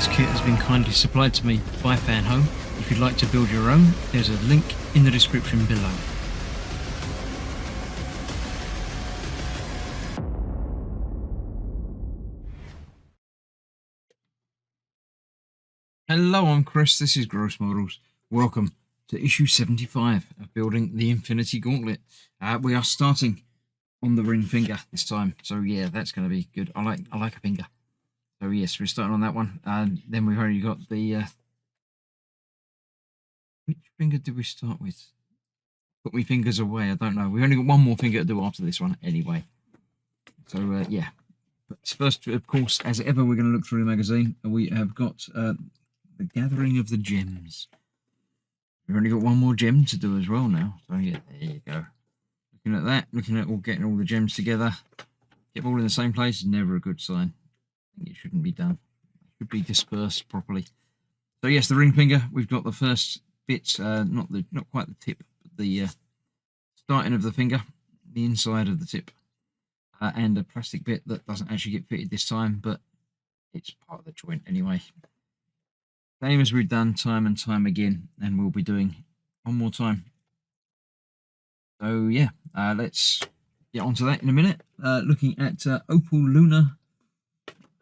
This kit has been kindly supplied to me by Fanhome. If you'd like to build your own, there's a link in the description below. Hello, I'm Chris, this is Gross Models. Welcome to issue 75 of building the Infinity Gauntlet. We are starting on the ring finger this time, so yeah, that's going to be good. I like a finger. So yes, we're starting on that one, and then we've already got the... which finger did we start with? Put my fingers away, I don't know. We've only got one more finger to do after this one anyway. So yeah, but first, of course, as ever, we're going to look through the magazine, and we have got the Gathering of the Gems. We've only got one more gem to do as well now, so yeah, there you go. Looking at that, looking at getting all the gems together, get them all in the same place is never a good sign. I think it shouldn't be done. It should be dispersed properly. So yes, the ring finger. We've got the first bit, not quite the tip, but the starting of the finger, the inside of the tip, and a plastic bit that doesn't actually get fitted this time, but it's part of the joint anyway. Same as we've done time and time again, and we'll be doing one more time. So yeah, let's get onto that in a minute. Looking at Opal Luna.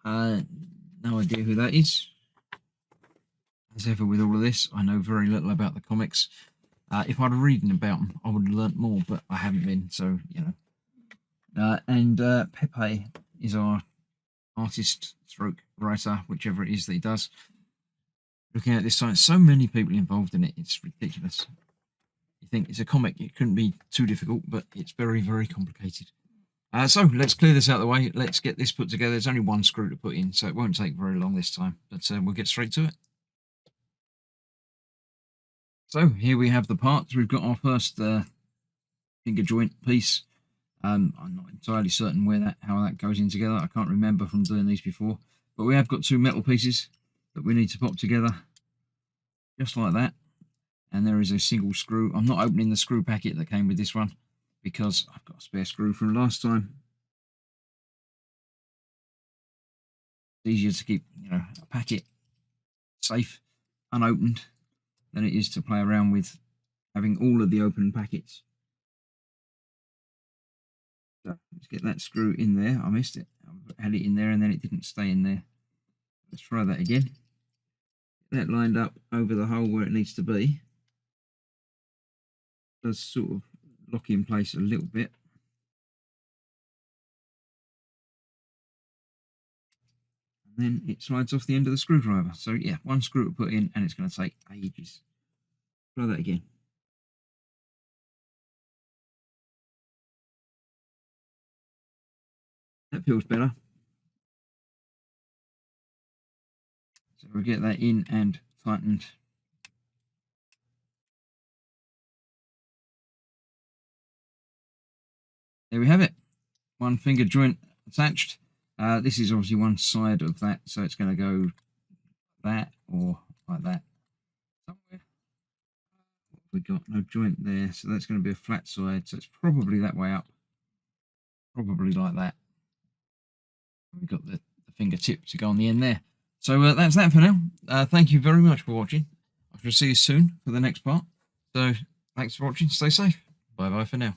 No idea who that is. As ever with all of this, I know very little about the comics. If I'd have reading about them, I would have learnt more, but I haven't been, so, you know. And Pepe is our artist stroke writer, whichever it is that he does. Looking at this site, so many people involved in it, it's ridiculous. You think it's a comic, it couldn't be too difficult, but it's very, very complicated. So let's clear this out of the way. Let's get this put together. There's only one screw to put in, so it won't take very long this time, but we'll get straight to it. So here we have the parts. We've got our first finger joint piece. I'm not entirely certain how that goes in together. I can't remember from doing these before, but we have got two metal pieces that we need to pop together, just like that. And there is a single screw. I'm not opening the screw packet that came with this one because I've got a spare screw from last time. It's easier to keep, you know, a packet safe, unopened, than it is to play around with having all of the open packets. So let's get that screw in there. I missed it. I had it in there and then it didn't stay in there. Let's try that again. Get that lined up over the hole where it needs to be. It does sort of lock in place a little bit. And then it slides off the end of the screwdriver. So yeah, one screw to put in and it's going to take ages. Try that again. That feels better. So we'll get that in and tightened. There we have it. One finger joint attached. This is obviously one side of that, so it's going to go that or like that somewhere. We got no joint there, so that's going to be a flat side, so it's probably that way up, probably like that. We've got the fingertip to go on the end there. So that's that for now. Thank you very much for watching. I shall see you soon for the next part. So thanks for watching. Stay safe. Bye bye for now.